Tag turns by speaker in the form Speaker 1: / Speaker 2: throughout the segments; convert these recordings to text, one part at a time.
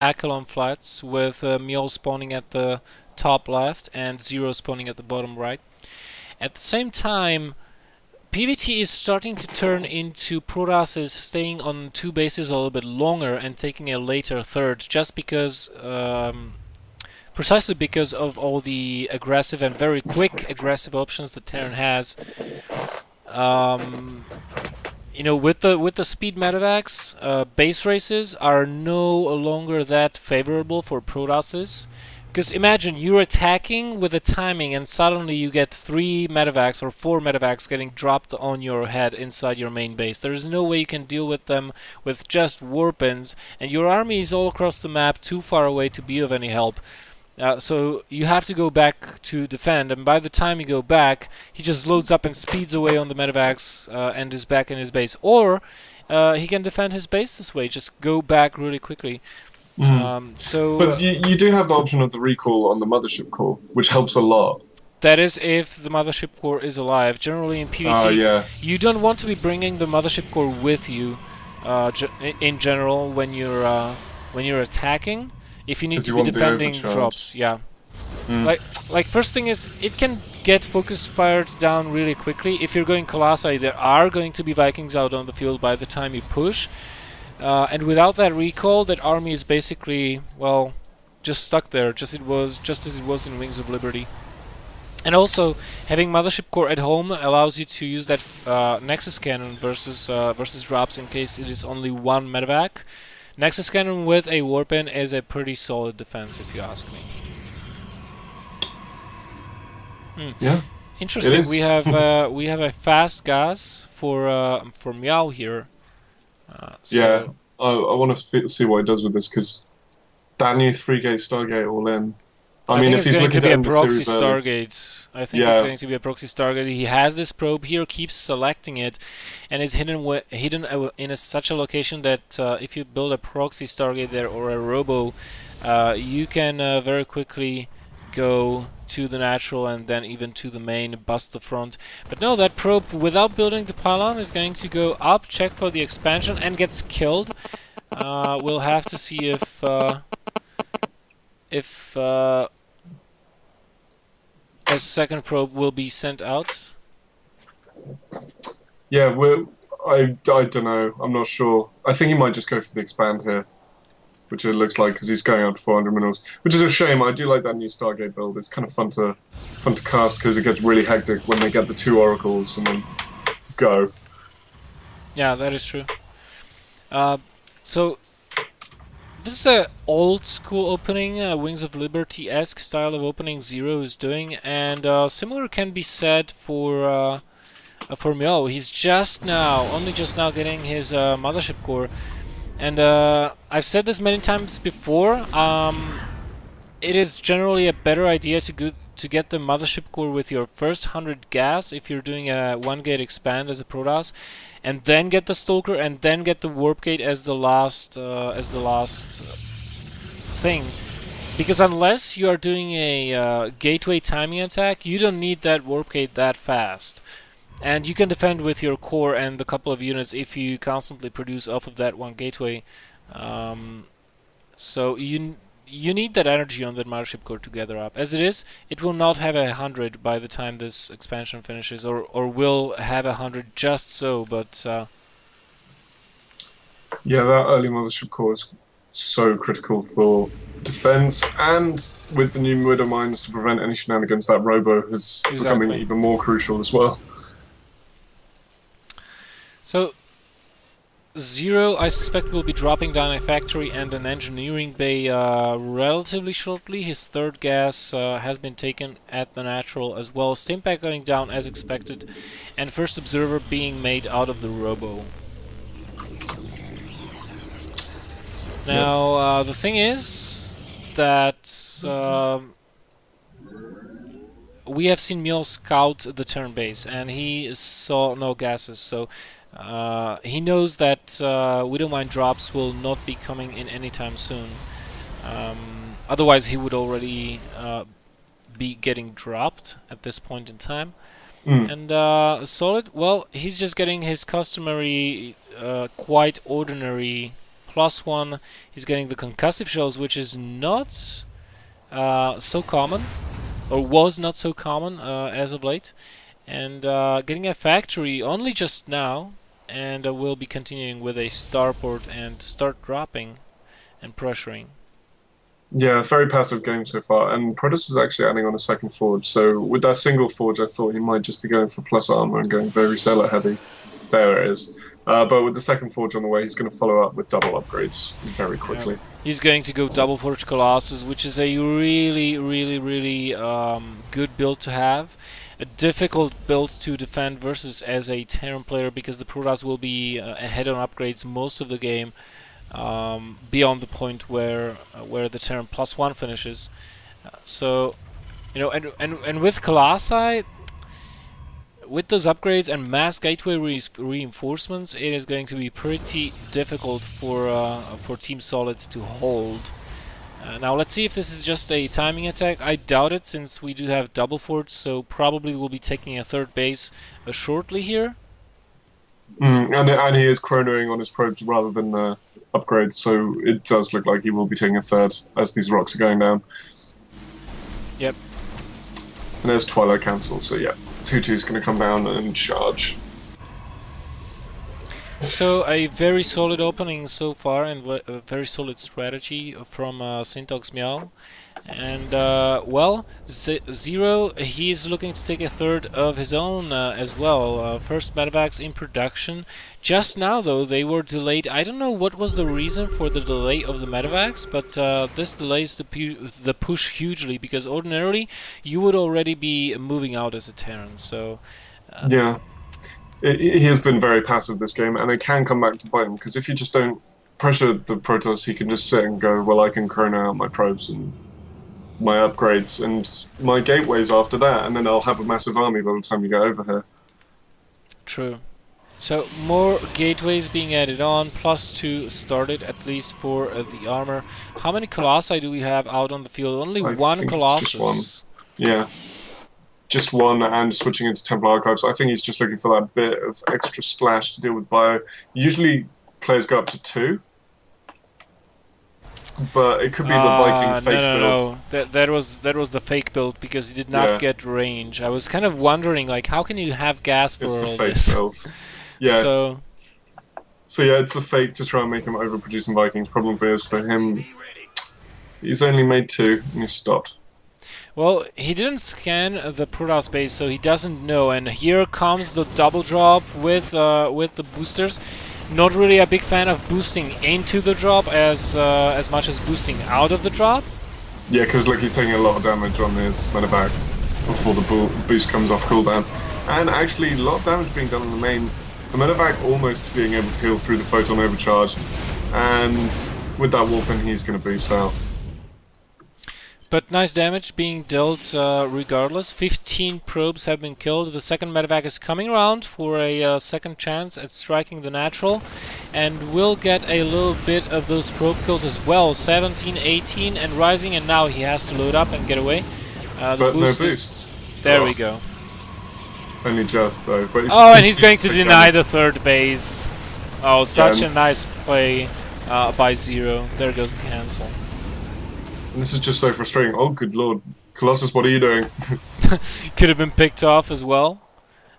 Speaker 1: Accolon flats with Mule spawning at the top left and Zero spawning at the bottom right. At the same time, PvT is starting to turn into Protoss staying on two bases a little bit longer and taking a later third, just because, precisely because of all the aggressive and very quick aggressive options that Terran has. With the speed medevacs, base races are no longer that favorable for Protosses. Because imagine you're attacking with a timing and suddenly you get 3 medevacs or 4 medevacs getting dropped on your head inside your main base. There is no way you can deal with them with just warpins, and your army is all across the map too far away to be of any help. So you have to go back to defend, and by the time you go back, he just loads up and speeds away on the medevacs and is back in his base. Or he can defend his base this way, just go back really quickly.
Speaker 2: But you do have the option of the recall on the mothership core, which helps a lot.
Speaker 1: That is if the mothership core is alive. Generally in PvT, you don't want to be bringing the mothership core with you in general when you're attacking. If you need to be defending drops, yeah. Like first thing is, it can get focus fired down really quickly. If you're going Colossi, there are going to be Vikings out on the field by the time you push. And without that recall, that army is basically, well, just stuck there, just as it was in Wings of Liberty. And also, having Mothership Core at home allows you to use that Nexus Cannon versus drops in case it is only one medevac. Nexus Cannon with a Warpin is a pretty solid defense, if you ask me.
Speaker 2: Yeah.
Speaker 1: Interesting. We have a fast gas for Meow here.
Speaker 2: Yeah, I want to see what it does with this, because that new 3-gate Stargate all in.
Speaker 1: I mean, if he's looking to be a proxy Stargate, I think it's going to be a proxy Stargate. He has this probe here, keeps selecting it, and it's hidden in such a location that if you build a proxy Stargate there or a robo, you can very quickly go to the natural and then even to the main, bust the front. But no, that probe, without building the pylon, is going to go up, check for the expansion, and gets killed. We'll have to see if a second probe will be sent out.
Speaker 2: Yeah, I don't know. I'm not sure. I think he might just go for the expand here, which it looks like, because he's going out to 400 minerals, which is a shame. I do like that new Stargate build. It's kind of fun to cast, because it gets really hectic when they get the 2 oracles and then go.
Speaker 1: Yeah, that is true. So this is an old school opening, Wings of Liberty-esque style of opening Zero is doing, and similar can be said for Mio. He's only just now getting his mothership core. And I've said this many times before, it is generally a better idea to get the mothership core with your first 100 gas if you're doing a 1-gate expand as a Protoss, and then get the Stalker, and then get the Warp Gate as the last thing. Because unless you are doing a gateway timing attack, you don't need that Warp Gate that fast. And you can defend with your core and the couple of units if you constantly produce off of that one gateway. So you need that energy on that mothership core to gather up. As it is, it will not have 100 by the time this expansion finishes, or will have 100 just so, but...
Speaker 2: Yeah, that early mothership core is so critical for defense, and with the new Widow Mines to prevent any shenanigans, that Robo is becoming even more crucial as well.
Speaker 1: So, Zero, I suspect, will be dropping down a factory and an engineering bay relatively shortly. His third gas has been taken at the natural as well. Stimpack going down as expected, and first observer being made out of the Robo. Now, the thing is that we have seen Mule scout the turn base, and he saw no gases, so he knows that Widowmine drops will not be coming in anytime soon. Otherwise, he would already be getting dropped at this point in time. And Solid, well, he's just getting his customary, quite ordinary +1. He's getting the concussive shells, which is not so common, or was not so common as of late. And getting a factory only just now, and we'll be continuing with a starport and start dropping and pressuring.
Speaker 2: Yeah, very passive game so far, and Protoss is actually adding on a second forge, so with that single forge I thought he might just be going for plus armor and going very reseller heavy. There it is. But with the second forge on the way, he's going to follow up with double upgrades very quickly.
Speaker 1: Yeah. He's going to go double forge Colossus, which is a really good build to have. A difficult build to defend versus as a Terran player, because the Protoss will be ahead on upgrades most of the game, beyond the point where the Terran +1 finishes. So, you know, and with Colossi, with those upgrades and mass gateway reinforcements, it is going to be pretty difficult for Team Solid to hold. Now let's see if this is just a timing attack. I doubt it, since we do have double forts, so probably we'll be taking a third base shortly here.
Speaker 2: And he is chronoing on his probes rather than upgrades, so it does look like he will be taking a third as these rocks are going down.
Speaker 1: Yep.
Speaker 2: And there's Twilight Council, so yeah, 2-2 is going to come down and charge.
Speaker 1: So a very solid opening so far, and a very solid strategy from Sintox Meow. And well, Zero, he's looking to take a third of his own as well. First medevacs in production. Just now though, they were delayed. I don't know what was the reason for the delay of the medevacs, but this delays the push hugely, because ordinarily you would already be moving out as a Terran. So
Speaker 2: yeah. He has been very passive this game, and it can come back to bite him, because if you just don't pressure the Protoss, he can just sit and go, well, I can chrono out my probes and my upgrades and my gateways after that, and then I'll have a massive army by the time you get over here.
Speaker 1: True. So more gateways being added on, +2 started at least for the armor. How many Colossi do we have out on the field? Only one Colossus.
Speaker 2: Just one. Yeah. Just one, and switching into Temple Archives. I think he's just looking for that bit of extra splash to deal with bio. Usually players go up to 2, but it could be the Viking fake build.
Speaker 1: No. That was the fake build, because he did not get range. I was kind of wondering, like, how can you have gas for all this?
Speaker 2: It's the fake build. Yeah.
Speaker 1: So
Speaker 2: yeah, it's the fake to try and make him overproducing Vikings. Problem is for him, he's only made 2 and he's stopped.
Speaker 1: Well, he didn't scan the Protoss base, so he doesn't know. And here comes the double drop with the boosters. Not really a big fan of boosting into the drop as much as boosting out of the drop.
Speaker 2: Yeah, because look, he's taking a lot of damage on his medevac before the boost comes off cooldown. And actually, a lot of damage being done on the main. The medevac almost being able to heal through the photon overcharge. And with that warping, he's going to boost out.
Speaker 1: But nice damage being dealt regardless. 15 probes have been killed. The second medevac is coming around for a second chance at striking the natural. And we'll get a little bit of those probe kills as well. 17, 18, and rising. And now he has to load up and get away.
Speaker 2: But no boost.
Speaker 1: There we go.
Speaker 2: Only just, though. But
Speaker 1: and he's going to deny the third base. Oh, such a nice play by Zero. There goes the cancel.
Speaker 2: And this is just so frustrating. Oh, good lord. Colossus, what are you doing?
Speaker 1: Could have been picked off as well.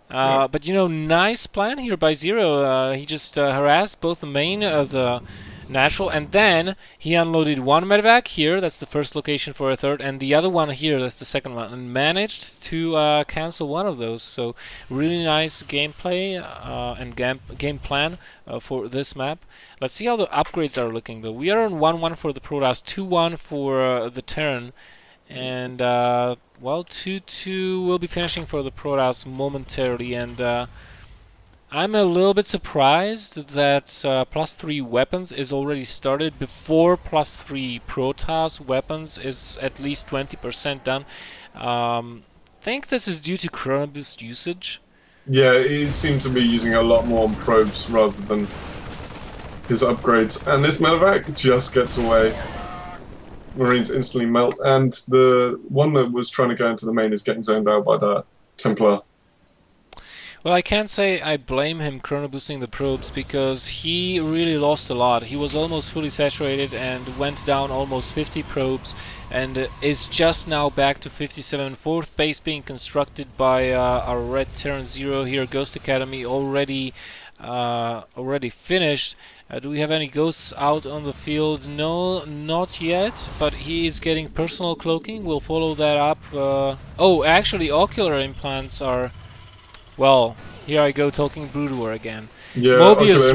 Speaker 1: But, you know, nice plan here by Zero. He just harassed both the main of the natural, and then he unloaded one medevac here. That's the first location for a third, and the other one here, that's the second one, and managed to cancel one of those. So really nice gameplay and game plan for this map. Let's see how the upgrades are looking, though. We are on 1-1 for the Protoss, 2-1 for the Terran, and well, 2-2 will be finishing for the Protoss momentarily. And I'm a little bit surprised that +3 weapons is already started before +3 Protoss weapons is at least 20% done. Think this is due to Chronoboost usage.
Speaker 2: Yeah, he seemed to be using a lot more on probes rather than his upgrades. And this medevac just gets away. Marines instantly melt, and the one that was trying to go into the main is getting zoned out by that Templar.
Speaker 1: Well, I can't say I blame him chrono boosting the probes, because he really lost a lot. He was almost fully saturated and went down almost 50 probes, and is just now back to 57. Fourth base being constructed by our Red Terran Zero here. Ghost Academy already finished. Do we have any ghosts out on the field? No, not yet, but he is getting personal cloaking. We'll follow that up. Oh, actually, ocular implants are... Well, here I go talking Brood War again.
Speaker 2: Yeah,
Speaker 1: Mobius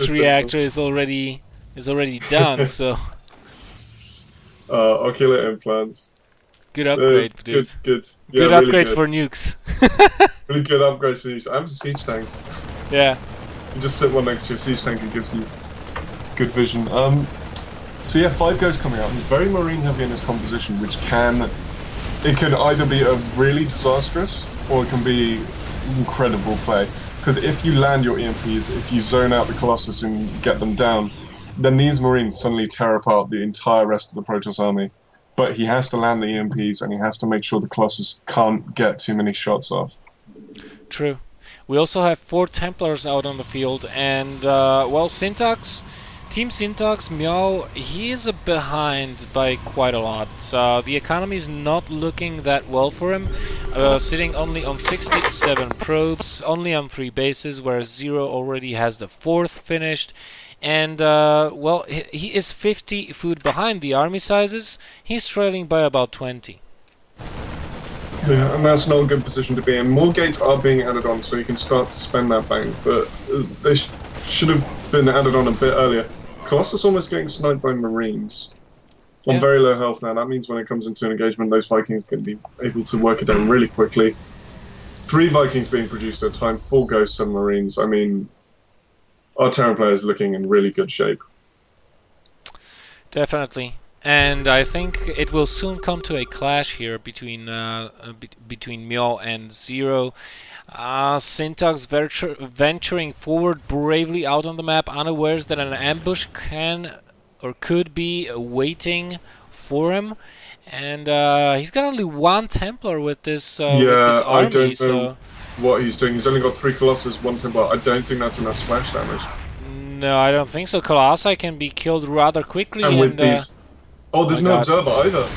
Speaker 1: reactor is already done, so...
Speaker 2: Ocular implants.
Speaker 1: Good upgrade, dude.
Speaker 2: Good. Yeah,
Speaker 1: good
Speaker 2: really
Speaker 1: upgrade
Speaker 2: good.
Speaker 1: for nukes.
Speaker 2: Really good upgrade for nukes. I have siege tanks.
Speaker 1: Yeah.
Speaker 2: You just sit one next to your siege tank, it gives you good vision. So yeah, 5 ghosts coming out. He's very marine heavy in his composition, which can either be a really disastrous or it can be incredible play. Because if you land your EMPs, if you zone out the Colossus and get them down, then these Marines suddenly tear apart the entire rest of the Protoss army. But he has to land the EMPs and he has to make sure the Colossus can't get too many shots off.
Speaker 1: True. We also have 4 Templars out on the field, and well, Sintox, Team Sintox, Meow, he is behind by quite a lot. The economy is not looking that well for him, sitting only on 67 probes, only on 3 bases, whereas Zero already has the 4th finished. And, well, he is 50 food behind the army sizes. He's trailing by about 20.
Speaker 2: Yeah, and that's not a good position to be in. More gates are being added on, so you can start to spend that bank, but they should have been added on a bit earlier. Colossus almost getting sniped by Marines. On very low health now. That means when it comes into an engagement, those Vikings can be able to work it down really quickly. 3 Vikings being produced at a time, 4 Ghosts and Marines. I mean, our Terran player is looking in really good shape.
Speaker 1: Definitely. And I think it will soon come to a clash here between Meow and Zero. Sintox venturing forward bravely out on the map, unawares that an ambush can or could be waiting for him. And he's got only 1 Templar with this army.
Speaker 2: I don't know what he's doing. He's only got 3 Colossus, 1 Templar. I don't think that's enough splash damage.
Speaker 1: No, I don't think so. Colossi can be killed rather quickly.
Speaker 2: And with these... Oh, there's no observer either.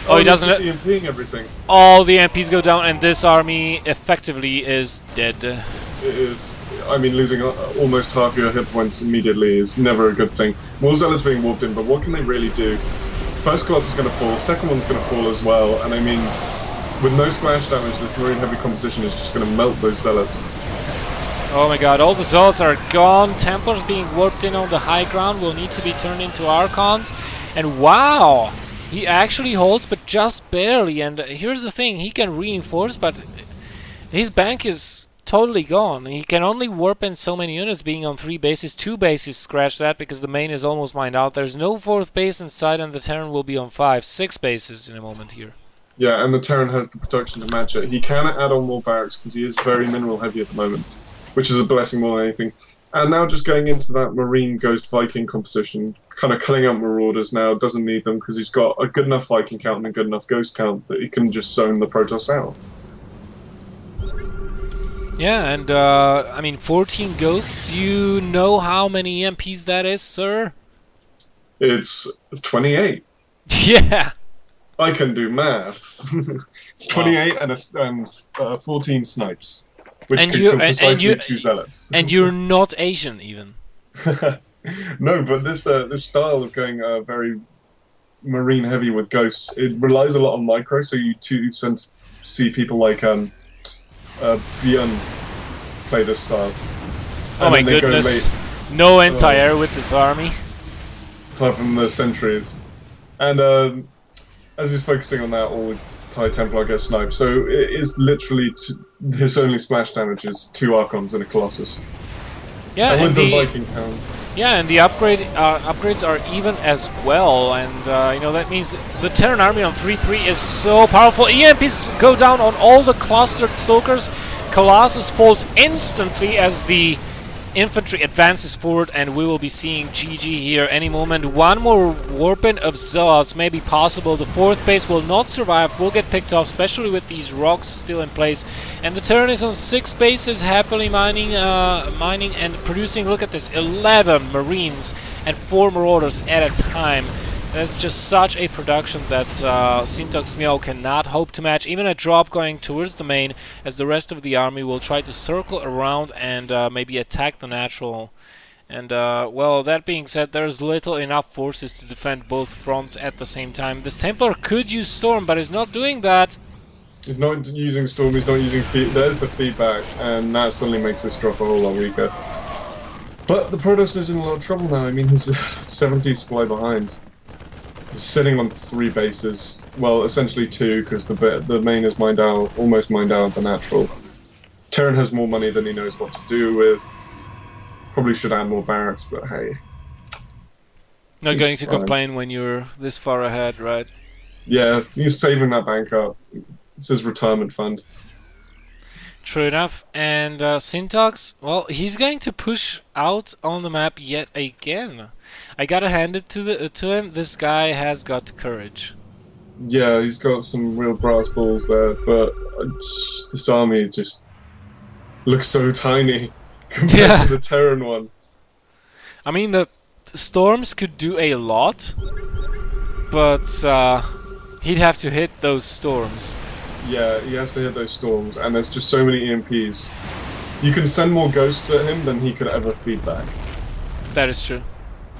Speaker 1: Oh, he doesn't...
Speaker 2: EMPing everything.
Speaker 1: All the MPs go down, and this army effectively is dead.
Speaker 2: It is. I mean, losing almost half your hit points immediately is never a good thing. More Zealots being warped in, but what can they really do? First Colossus is going to fall, second one's going to fall as well, and I mean, with no splash damage, this Marine heavy composition is just going to melt those Zealots.
Speaker 1: Oh my god, all the Zealots are gone. Templars being warped in on the high ground will need to be turned into Archons. And wow! He actually holds, but just barely. And here's the thing, he can reinforce, but his bank is totally gone. He can only warp in so many units, being on 3 bases. 2 bases, scratch that, because the main is almost mined out. There's no 4th base in sight, and the Terran will be on 5, 6 bases in a moment here.
Speaker 2: Yeah, and the Terran has the production to match it. He can add on more barracks, because he is very mineral heavy at the moment, which is a blessing more than anything. And now just going into that Marine Ghost Viking composition, kind of culling out Marauders now, doesn't need them because he's got a good enough Viking count and a good enough Ghost count that he can just zone the Protoss out.
Speaker 1: Yeah, and I mean, 14 Ghosts, you know how many EMPs that is, sir?
Speaker 2: It's 28.
Speaker 1: Yeah!
Speaker 2: I can do maths. It's 28 and 14 snipes. Which
Speaker 1: and
Speaker 2: can precisely 2 Zealots.
Speaker 1: And you're not Asian, even.
Speaker 2: No, but this style of going very marine heavy with ghosts, it relies a lot on micro. So you see people like Bjorn play this style.
Speaker 1: Oh my goodness! No anti-air with this army.
Speaker 2: Apart from the sentries, and as he's focusing on that, all the Thai Templar get sniped. So it is literally his only splash damage is 2 Archons and a Colossus.
Speaker 1: Yeah,
Speaker 2: and with the Viking count.
Speaker 1: Yeah, and the upgrades are even as well, and you know, that means the Terran army on 3-3 is so powerful. EMPs go down on all the clustered Stalkers. Colossus falls instantly as the infantry advances forward, and we will be seeing GG here any moment. One more warping of Zealots may be possible. The 4th base will not survive, will get picked off, especially with these rocks still in place. And the Terran is on 6 bases, happily mining and producing. Look at this, 11 Marines and 4 Marauders at a time. That's just such a production that Sintox Meow cannot hope to match. Even a drop going towards the main, as the rest of the army will try to circle around and maybe attack the natural. And, well, that being said, there's little enough forces to defend both fronts at the same time. This Templar could use Storm, but is not doing that.
Speaker 2: He's not using Storm, he's not using feed. There's the feedback, and that suddenly makes this drop a whole lot weaker. But the Protoss is in a lot of trouble now. I mean, he's 70 supply behind. He's sitting on 3 bases. Well, essentially 2, because the main is mined out, almost mined out the natural. Terran has more money than he knows what to do with. Probably should add more barracks, but hey.
Speaker 1: Not going to complain when you're this far ahead, right?
Speaker 2: Yeah, he's saving that bank up. It's his retirement fund.
Speaker 1: True enough. And Sintox, well, he's going to push out on the map yet again. I gotta hand it to him. This guy has got courage.
Speaker 2: Yeah, he's got some real brass balls there, but this army just looks so tiny compared to the Terran one.
Speaker 1: I mean, the Storms could do a lot, but he'd have to hit those Storms.
Speaker 2: Yeah, he has to hit those Storms, and there's just so many EMPs. You can send more Ghosts at him than he could ever feed back.
Speaker 1: That is true.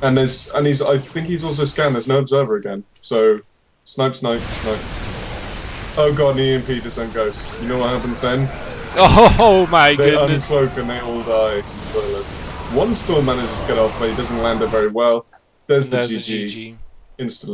Speaker 2: And I think he's also scanned. There's no observer again. So, snipe, snipe, snipe. Oh god, an EMP to send Ghosts. You know what happens then?
Speaker 1: Oh my goodness.
Speaker 2: They uncloak and they all die to the bullets. One Storm manages to get off, but he doesn't land it very well. There's the GG.
Speaker 1: GG.
Speaker 2: Instantly.